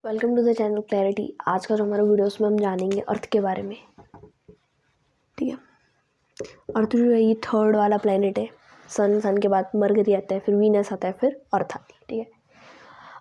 Welcome to the channel Clarity. आज का जो हमारा वीडियो उसमें हम जानेंगे अर्थ के बारे में। ठीक है, अर्थ जो है ये थर्ड वाला प्लेनेट है। सन के बाद मरकरी आता है, फिर वीनस आता है, फिर अर्थ आती है। ठीक है,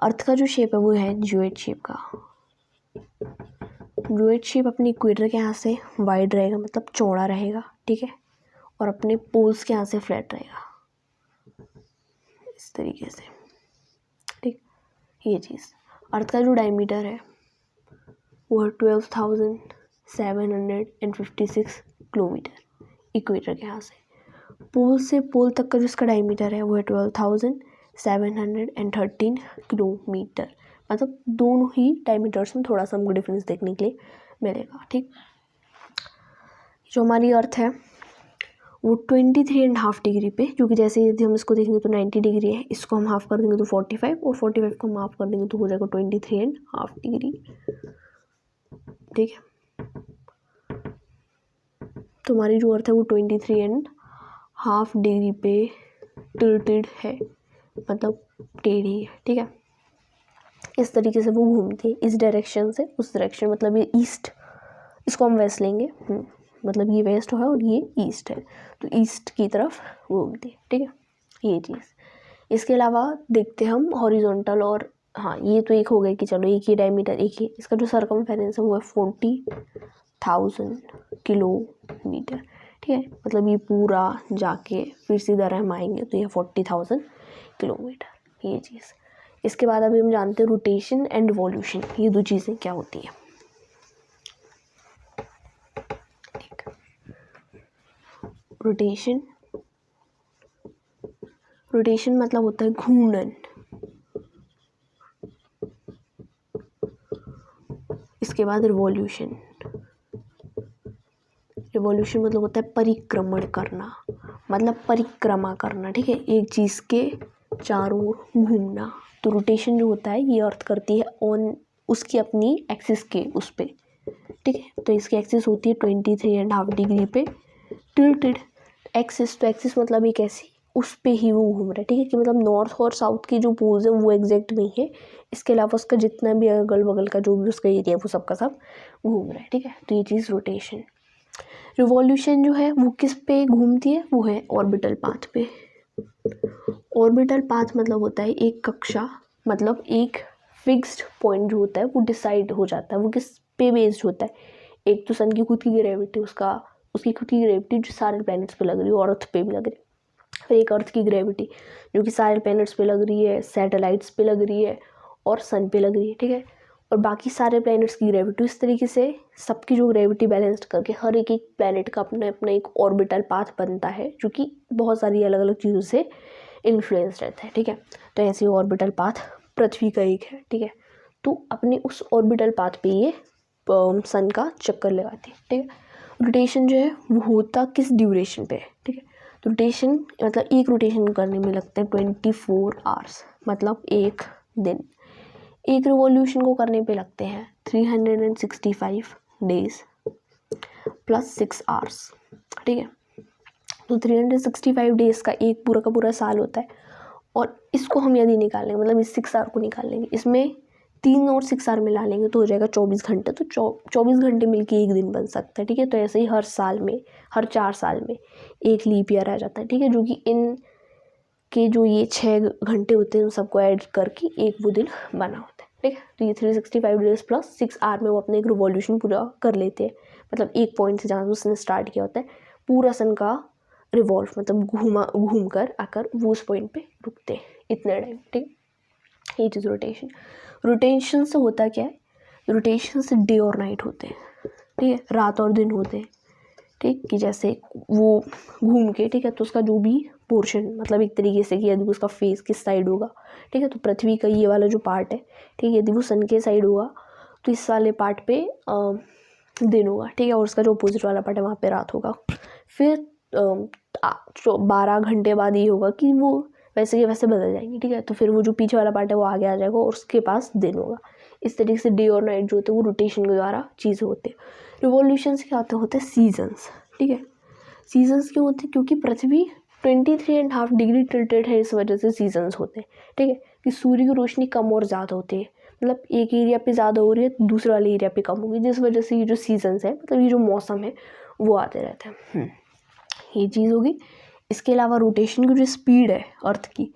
अर्थ का जो शेप है वो है ज्योइड शेप का। ज्योइड शेप अपने इक्वेटर के यहाँ से वाइड रहेगा, मतलब चौड़ा रहेगा। ठीक है, और अपने पोल्स के यहाँ से फ्लैट रहेगा, इस तरीके से। ठीक, ये चीज़। अर्थ का जो डायमीटर है वो है 12,756 किलोमीटर इक्वेटर के यहाँ से। पोल से पोल तक का जो इसका डायमीटर है वो है 12,713 किलोमीटर। मतलब दोनों ही डायमीटर्स में थोड़ा सा हमको डिफरेंस देखने के लिए मिलेगा। ठीक, जो हमारी अर्थ है वो 23.5 डिग्री पे, क्योंकि जैसे यदि हम इसको देखेंगे तो 90 डिग्री है, इसको हम हाफ कर देंगे तो 45, और 45 को हम हाफ कर देंगे तो हो जाएगा 23.5 डिग्री। ठीक है, तो हमारी जो अर्थ है वो 23.5 डिग्री पे टिल्टेड है, मतलब टेढ़ी है। ठीक है, इस तरीके से वो घूमती है, इस डायरेक्शन से उस डायरेक्शन, मतलब ये ईस्ट, इसको हम वेस्ट लेंगे। मतलब ये वेस्ट है और ये ईस्ट है, तो ईस्ट की तरफ घूमती है। ठीक है, ये चीज़। इसके अलावा देखते हैं हम हॉरिजॉन्टल, और हाँ ये तो एक हो गया कि चलो एक ही डायमीटर, एक ही। इसका जो सर्कमफेरेंस है वो है 40,000 किलोमीटर। ठीक है, मतलब ये पूरा जाके फिर सीधा हम आएंगे तो ये 40,000 किलोमीटर, ये चीज़। इसके बाद अभी हम जानते हैं रोटेशन एंड रिवॉल्यूशन, ये दो चीज़ें क्या होती है। ठीक, रोटेशन मतलब होता है घूर्णन। इसके बाद रिवॉल्यूशन मतलब होता है परिक्रमण करना, मतलब परिक्रमा करना। ठीक है, एक चीज़ के चारों ओर घूमना। तो रोटेशन जो होता है ये अर्थ करती है ऑन उसकी अपनी एक्सिस के उस पे। ठीक है, तो इसकी एक्सिस होती है 23.5 डिग्री पे टिल्टेड एक्सिस। तो एक्सिस मतलब एक ऐसी उस पे ही वो घूम रहा है। ठीक है, कि मतलब नॉर्थ और साउथ की जो पोल्स है वो एग्जैक्ट नहीं है, इसके अलावा उसका जितना भी अगल बगल का जो भी उसका एरिया है वो सबका सब घूम रहा है। ठीक है, तो ये चीज़ रोटेशन। रिवॉल्यूशन जो है वो किस पे घूमती है, वो है ऑर्बिटल पाथ पे। ऑर्बिटल पाथ मतलब होता है एक कक्षा, मतलब एक फिक्स्ड पॉइंट जो होता है वो डिसाइड हो जाता है, वो किस पे बेस्ड होता है। एक तो सन की खुद की ग्रेविटी, उसकी खुद की ग्रेविटी जो सारे प्लैनेट्स पे लग रही है और अर्थ पे भी लग रही है। फिर एक अर्थ की ग्रेविटी जो कि सारे प्लैनेट्स पे लग रही है, सैटेलाइट्स पे लग रही है और सन पे लग रही है। ठीक है, और बाकी सारे प्लैनेट्स की ग्रेविटी, इस तरीके से सबकी जो ग्रेविटी बैलेंस्ड करके हर एक प्लैनेट का अपना अपना एक ऑर्बिटल पाथ बनता है, जो कि बहुत सारी अलग अलग चीज़ों से इन्फ्लुएंस रहता है। ठीक है, तो ऐसे ऑर्बिटल पाथ पृथ्वी का एक है। ठीक है, तो अपने उस ऑर्बिटल पाथ पे ये सन का चक्कर लगाती है। ठीक है, रोटेशन जो है वो होता किस ड्यूरेशन पे है। ठीक है, तो रोटेशन मतलब एक रोटेशन करने में लगते हैं 24 आवर्स, मतलब एक दिन। एक रिवॉल्यूशन को करने पे लगते हैं 365 डेज प्लस 6 आवर्स। ठीक है, तो 365 डेज का एक पूरा का पूरा साल होता है, और इसको हम यदि निकालेंगे, मतलब इस 6 आवर को निकालेंगे, इसमें 3 और 6 आवर मिला लेंगे तो हो जाएगा 24 घंटे। तो 24 घंटे मिलके एक दिन बन सकता है। ठीक है, तो ऐसे ही हर साल में, हर 4 साल में एक लीप ईयर आ जाता है। ठीक है, जो कि इन के जो ये 6 घंटे होते हैं उन सबको ऐड करके एक वो दिन बना होता है। ठीक है, तो ये 365 डेज प्लस 6 आवर में वो अपने एक रिवॉल्यूशन पूरा कर लेते हैं। मतलब एक पॉइंट से जहाँ उसने स्टार्ट किया होता है पूरा सन का रिवॉल्व, मतलब घूम कर आकर वो उस पॉइंट पे रुकते हैं इतने टाइम। ठीक है, ये चीज़ रोटेशन से होता क्या है, रोटेशन से डे और नाइट होते हैं। ठीक है, रात और दिन होते हैं। ठीक, कि जैसे वो घूम के, ठीक है, तो उसका जो भी पोर्शन, मतलब एक तरीके से कि यदि उसका फेस किस साइड होगा। ठीक है, तो पृथ्वी का ये वाला जो पार्ट है, ठीक है, यदि वो सन के साइड होगा तो इस वाले पार्ट पे दिन होगा। ठीक है, और उसका जो अपोजिट वाला पार्ट है वहाँ पे रात होगा। फिर 12 घंटे बाद ये होगा कि वो वैसे के वैसे बदल जाएंगे। ठीक है, तो फिर वो जो पीछे वाला पार्ट है वो आगे आ जाएगा और उसके पास दिन होगा। इस तरीके से डे और नाइट जो होते हैं वो रोटेशन के द्वारा चीज़ें होते हैं। रिवॉल्यूशन से क्या होते हैं सीजन्स। ठीक है, सीजन्स क्यों होते हैं, क्योंकि पृथ्वी 23.5 डिग्री टिल्टेड है, इस वजह से सीजन्स होते हैं। ठीक है, कि सूर्य की रोशनी कम और ज़्यादा होती है, मतलब एक एरिया पे ज़्यादा हो रही है दूसरे वाले एरिया पे कम होगी, जिस वजह से ये जो सीजन्स है मतलब ये जो मौसम है वो आते रहते हैं। ये चीज़ होगी। इसके अलावा रोटेशन की जो स्पीड है अर्थ की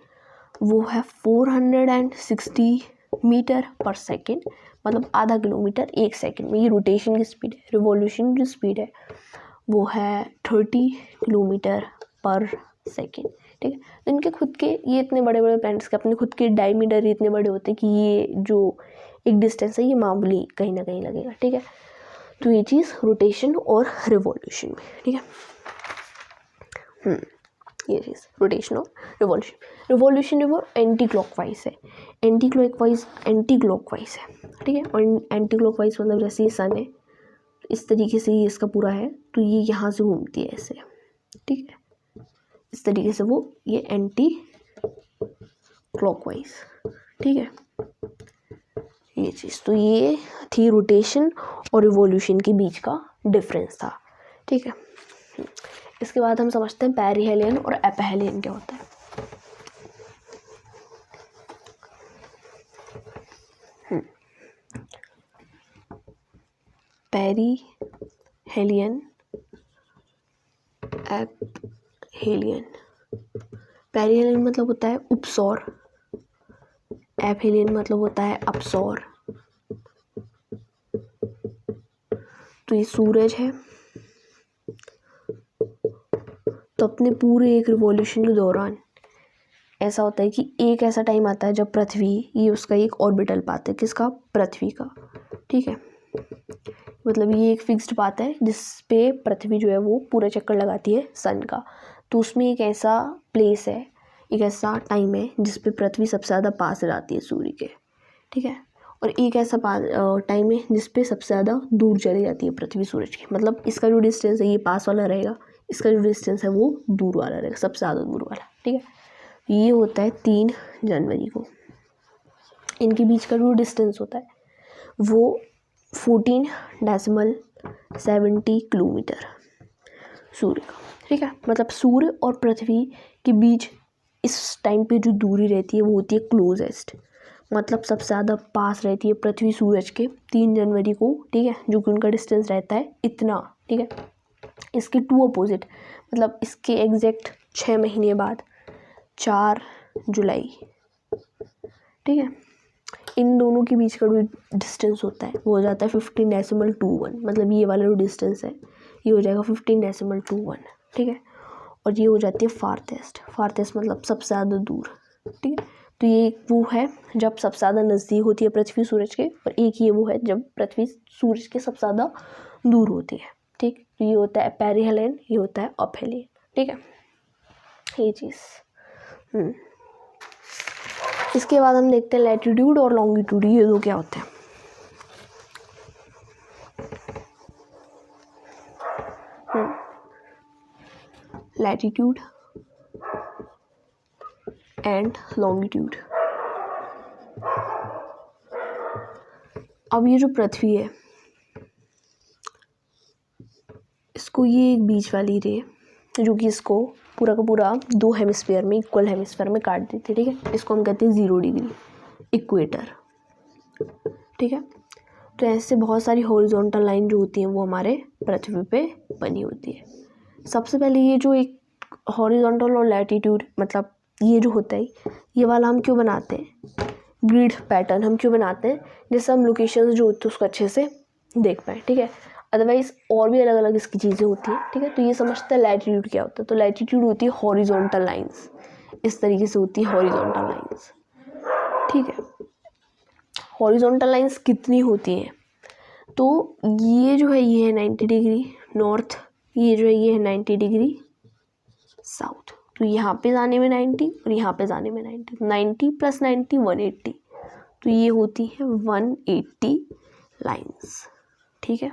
वो है 460 मीटर पर सेकेंड, मतलब आधा किलोमीटर एक सेकेंड में। ये रोटेशन की स्पीड है। रिवॉल्यूशन की स्पीड है वो है 30 किलोमीटर पर सेकेंड, ठीक है। तो इनके खुद के ये इतने बड़े बड़े प्लैनेट्स के अपने खुद के डायमीटर इतने बड़े होते हैं कि ये जो एक डिस्टेंस है ये मामूली कहीं ना कहीं लगेगा, ठीक है। तो ये चीज़ रोटेशन और रिवॉल्यूशन में, ठीक है। ये चीज़ रोटेशन और रिवॉल्यूशन। रिवॉल्यूशन जो वो एंटी क्लॉकवाइज है, एंटी क्लॉकवाइज है, ठीक है। और एंटी क्लॉकवाइज मतलब जैसे ये सन है इस तरीके से ये इसका पूरा है तो ये यहाँ से घूमती है ऐसे, ठीक है। इस तरीके से वो ये एंटी क्लॉकवाइज, ठीक है। ये चीज़ तो ये थी रोटेशन और रिवॉल्यूशन के बीच का डिफरेंस था, ठीक है। इसके बाद हम समझते हैं पेरिहेलियन और एपिहेलियन क्या होता है। Perihelion aphelion. पेरिहेलियन मतलब होता है उपसौर, एपहेलियन मतलब होता है अपसौर। तो ये सूरज है तो अपने पूरे एक रिवॉल्यूशन के दौरान ऐसा होता है कि एक ऐसा टाइम आता है जब पृथ्वी ये उसका एक ऑर्बिटल पाथ है, किसका, पृथ्वी का, ठीक है। मतलब ये एक फिक्स्ड पाथ है जिस पे पृथ्वी जो है वो पूरा चक्कर लगाती है सन का। तो उसमें एक ऐसा प्लेस है, एक ऐसा टाइम है जिस पे पृथ्वी सबसे ज़्यादा पास जाती है सूर्य के, ठीक है। और एक ऐसा टाइम है जिस पे सबसे ज़्यादा दूर चली जाती है पृथ्वी सूरज के। मतलब इसका जो डिस्टेंस है ये पास वाला रहेगा, इसका जो डिस्टेंस है वो दूर वाला रहेगा, सबसे ज़्यादा दूर वाला, ठीक है। ये होता है 3 जनवरी को। इनके बीच का जो डिस्टेंस होता है वो 14.70 किलोमीटर सूर्य का, ठीक है। मतलब सूर्य और पृथ्वी के बीच इस टाइम पे जो दूरी रहती है वो होती है क्लोजेस्ट, मतलब सबसे ज़्यादा पास रहती है पृथ्वी सूरज के 3 जनवरी को, ठीक है। जो कि उनका डिस्टेंस रहता है इतना, ठीक है। इसके टू अपोजिट मतलब इसके एग्जैक्ट 6 महीने बाद 4 जुलाई, ठीक है। इन दोनों के बीच का जो डिस्टेंस होता है वो हो जाता है 15.21, मतलब ये वाला जो डिस्टेंस है ये हो जाएगा 15.21, ठीक है। और ये हो जाती है फारथेस्ट मतलब सबसे ज़्यादा दूर, ठीक है। तो ये वो है जब सबसे ज़्यादा नज़दीक होती है पृथ्वी सूरज के, और एक ये वो है जब पृथ्वी सूरज के सबसे ज़्यादा दूर होती है, ठीक। तो ये होता है पेरिहेलियन, ये होता है अपहेलियन, ठीक है। ये चीज़ इसके बाद हम देखते हैं लैटिट्यूड और लॉन्गिट्यूड, ये दो क्या होते हैं। Latitude and longitude. अब ये जो पृथ्वी है इसको ये एक बीच वाली रे जो कि इसको पूरा का पूरा 2 हेमिस्फीयर में, इक्वल हेमिस्फीयर में काट देती है, ठीक है। इसको हम कहते हैं 0 डिग्री इक्वेटर, ठीक है। तो ऐसे बहुत सारी हॉरिजॉन्टल लाइन जो होती हैं वो हमारे पृथ्वी पे बनी होती है। सबसे पहले ये जो एक हॉरिजॉन्टल और लैटिट्यूड मतलब ये जो होता है ये वाला हम क्यों बनाते हैं, ग्रिड पैटर्न हम क्यों बनाते हैं, जिससे हम लोकेशंस जो होती है उसको अच्छे से देख पाएँ, ठीक है। अदरवाइज और भी अलग अलग इसकी चीज़ें होती हैं, ठीक है। तो ये समझते हैं लैटिट्यूड क्या होता है। तो लैटिट्यूड होती है हॉरिजॉन्टल लाइंस, इस तरीके से होती है हॉरिजॉन्टल लाइंस, ठीक है। हॉरिजॉन्टल लाइंस कितनी होती हैं, तो ये जो है ये है 90 डिग्री नॉर्थ, ये जो है ये है 90 डिग्री साउथ। तो यहाँ पे जाने में 90 और यहाँ पे जाने में 90 + 90 180, तो ये होती है 180 लाइंस, ठीक है।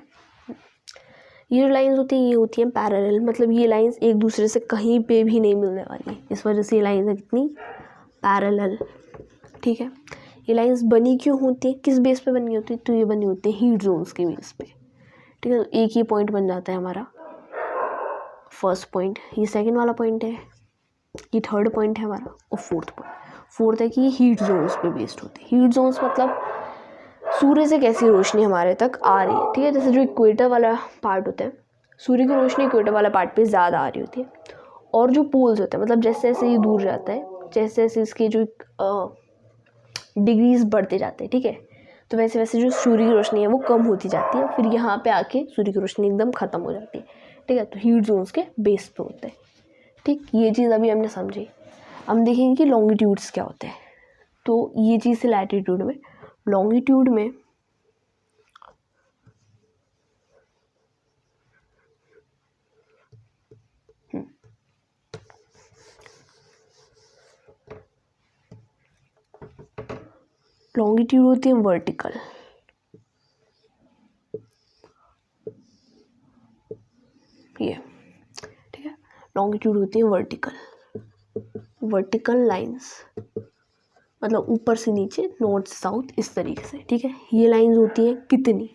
ये जो लाइंस होती हैं ये होती हैं पैरेलल, मतलब ये लाइंस एक दूसरे से कहीं पे भी नहीं मिलने वाली, इस वजह से ये लाइंस है कितनी पैरेलल, ठीक है। ये लाइंस बनी क्यों होती है, किस बेस पे बनी होती है, तो ये बनी होती है हीट जोन्स के बेस पे, ठीक है। तो एक ये पॉइंट बन जाता है हमारा फर्स्ट पॉइंट, ये सेकंड वाला पॉइंट है, ये थर्ड पॉइंट है हमारा, और फोर्थ है कि ये हीट जोन्स पे बेस्ड होती है। हीट जोन्स मतलब सूर्य से कैसी रोशनी हमारे तक आ रही है, ठीक है। जैसे जो इक्वेटर वाला पार्ट होता है, सूर्य की रोशनी इक्वेटर वाला पार्ट पे ज़्यादा आ रही होती है, और जो पोल्स होते हैं, मतलब जैसे जैसे ये दूर जाता है, जैसे जैसे इसके जो डिग्रीज बढ़ते जाते हैं, ठीक है, तो वैसे वैसे जो सूर्य की रोशनी है वो कम होती जाती है, फिर यहाँ पे आके सूर्य की रोशनी एकदम ख़त्म हो जाती है, ठीक है। तो हीट जोन्स के बेस पे होते हैं, ठीक। ये चीज़ अभी हमने समझी। हम देखेंगे कि लॉन्गिट्यूड्स क्या होते हैं। तो ये चीज़ है लैटिट्यूड में। लॉन्गिट्यूड में लॉन्गिट्यूड होती है वर्टिकल, ये, ठीक है। लॉन्गिट्यूड होती है वर्टिकल लाइंस, मतलब ऊपर से नीचे, नॉर्थ से साउथ, इस तरीके से, ठीक है। ये लाइंस होती हैं कितनी,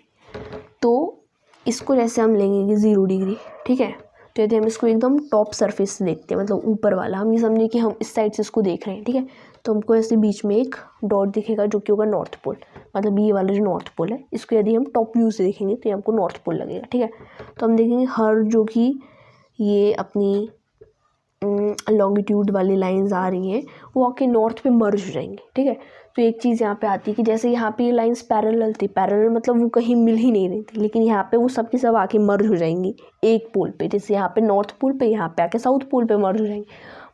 तो इसको जैसे हम लेंगे कि 0 डिग्री, ठीक है। तो यदि हम इसको एकदम टॉप सरफेस से देखते हैं, मतलब ऊपर वाला, हम ये समझे कि हम इस साइड से इसको देख रहे हैं, ठीक है। तो हमको ऐसे बीच में एक डॉट दिखेगा जो कि होगा नॉर्थ पोल, मतलब ये वाला जो नॉर्थ पोल है, इसको यदि हम टॉप व्यू से देखेंगे तो ये हमको नॉर्थ पोल लगेगा, ठीक है। तो हम देखेंगे हर जो कि ये अपनी लॉन्गिट्यूड वाली लाइंस आ रही हैं वो आके नॉर्थ पे मर्ज हो जाएंगी, ठीक है। तो एक चीज़ यहाँ पे आती है कि जैसे यहाँ पे ये लाइंस पैरेलल थी, पैरेलल मतलब वो कहीं मिल ही नहीं रही थी, लेकिन यहाँ पे वो सब की सब आके मर्ज हो जाएंगी एक पोल पे, जैसे यहाँ पे नॉर्थ पोल पे, यहाँ पे आके साउथ पोल पे मर्ज हो जाएंगी,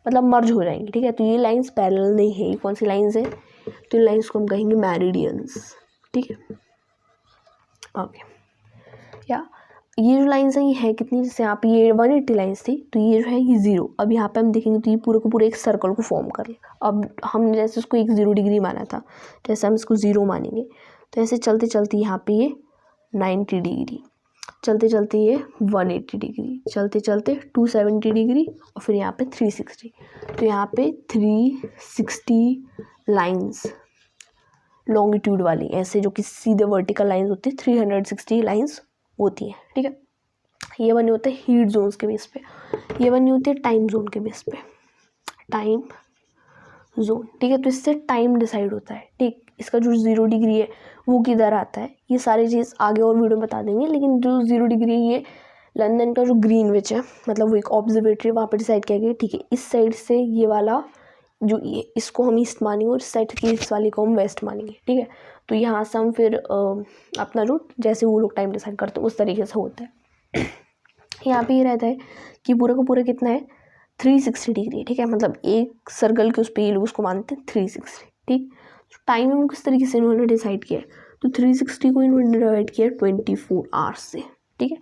मतलब मर्ज हो जाएंगी, ठीक है। तो ये लाइंस पैरेलल नहीं है। ये कौन सी लाइंस है, तो इन लाइंस को हम कहेंगे मेरिडियंस, ठीक है। ओके, या ये जो लाइंस हैं ये है कितनी, जैसे यहाँ पे ये 180 लाइंस थी, तो ये जो है ये 0। अब यहाँ पे हम देखेंगे तो ये पूरे को पूरे एक सर्कल को फॉर्म कर लेगा। अब हमने जैसे इसको एक 0 डिग्री माना था, जैसे हम इसको 0 मानेंगे, तो ऐसे चलते चलते यहाँ पे ये 90 डिग्री, चलते चलते ये 180 डिग्री, चलते चलते 270 डिग्री, और फिर यहाँ पे 360। तो यहाँ पे 360 लाइंस लॉन्गिट्यूड वाली, ऐसे जो कि सीधे वर्टिकल लाइंस होती है, 360 लाइंस होती है, ठीक है। ये बने होते हैं हीट जोन्स के बेस पे, ये बनी होती है टाइम जोन के बेस पे, टाइम जोन, ठीक है। तो इससे टाइम डिसाइड होता है, ठीक। इसका जो 0 डिग्री है वो किधर आता है, ये सारी चीज़ आगे और वीडियो में बता देंगे, लेकिन जो 0 डिग्री है ये लंदन का जो ग्रीनविच है, मतलब वो एक ऑब्जर्वेटरी, वहाँ पर डिसाइड किया गया, ठीक है। इस साइड से ये वाला जो ये, इसको हम ईस्ट मानेंगे, और इस साइड की इस वाली को हम वेस्ट मानेंगे, ठीक है। तो यहाँ से हम फिर अपना जो जैसे वो लोग टाइम डिसाइड करते हैं उस तरीके से होता है। यहाँ पे ये रहता है कि पूरा का पूरा कितना है, 360 डिग्री, ठीक है। मतलब एक सर्कल के उस पर ये लोग उसको मानते हैं 360, ठीक। टाइम में किस तरीके से इन्होंने डिसाइड किया है, तो 360 को इन्होंने डिवाइड किया 24 आवर्स से, ठीक है।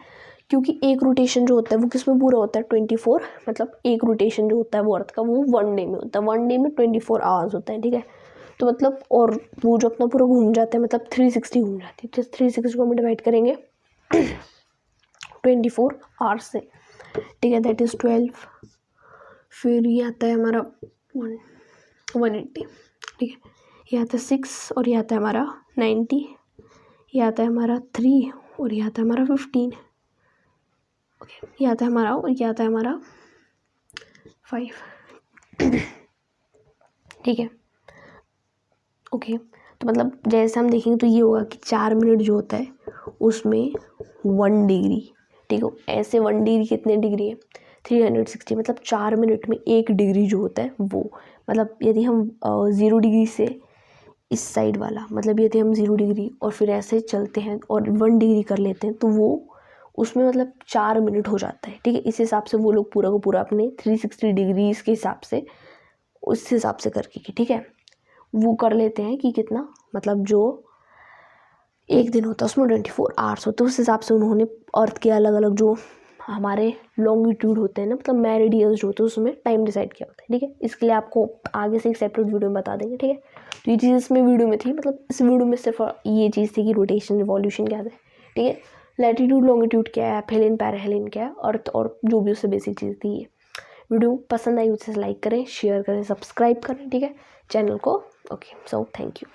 क्योंकि एक रोटेशन जो होता है वो किस में पूरा होता है, 24, मतलब एक रोटेशन जो होता है वो अर्थ का वो 1 डे में होता है, 1 डे में 24 आवर्स होता है, ठीक है। तो मतलब और वो जो अपना पूरा घूम जाता है, मतलब 360 घूम जाती है, तो 360 को हम डिवाइड करेंगे 24 आवर्स से, ठीक है, दैट इज़ 12। फिर ये आता है हमारा 180, ठीक है। ये आता है 6, और ये आता है हमारा 90, ये आता है हमारा 3, और ये आता है हमारा 15, ओके। ये आता है हमारा, और ये आता है हमारा 5, ठीक है, ओके। तो मतलब जैसे हम देखेंगे तो ये होगा कि 4 मिनट जो होता है उसमें 1 डिग्री, ठीक है। ऐसे 1 डिग्री कितने डिग्री है, 360, मतलब 4 मिनट में 1 डिग्री जो होता है वो, मतलब यदि हम 0 डिग्री से इस साइड वाला, मतलब यदि हम 0 डिग्री और फिर ऐसे चलते हैं और 1 डिग्री कर लेते हैं तो वो उसमें मतलब 4 मिनट हो जाता है, ठीक है। इस हिसाब से वो लोग पूरा को पूरा अपने 360 डिग्रीज के हिसाब से, उस हिसाब से करके, ठीक है, वो कर लेते हैं कि कितना, मतलब जो एक दिन होता है उसमें 24 आवर्स होते हैं, उस हिसाब से उन्होंने अर्थ के अलग अलग जो हमारे लॉन्गिट्यूड होते हैं ना, मतलब मेरिडियंस जो होते हैं उसमें टाइम डिसाइड किया होता है, ठीक है। इसके लिए आपको आगे से एक सेपरेट वीडियो में बता देंगे, ठीक है। तो ये चीज़ इसमें वीडियो में थी, मतलब इस वीडियो में सिर्फ ये चीज़ थी कि रोटेशन रिवॉल्यूशन क्या है, ठीक है। लैटिट्यूड लॉन्गिट्यूड क्या है, हेलिन पैराहेलिन क्या है, अर्थ, और जो भी उससे बेसिक चीज़ थी ये। वीडियो पसंद आई उसे लाइक करें, शेयर करें, सब्सक्राइब करें, ठीक है, चैनल को। Okay, so thank you.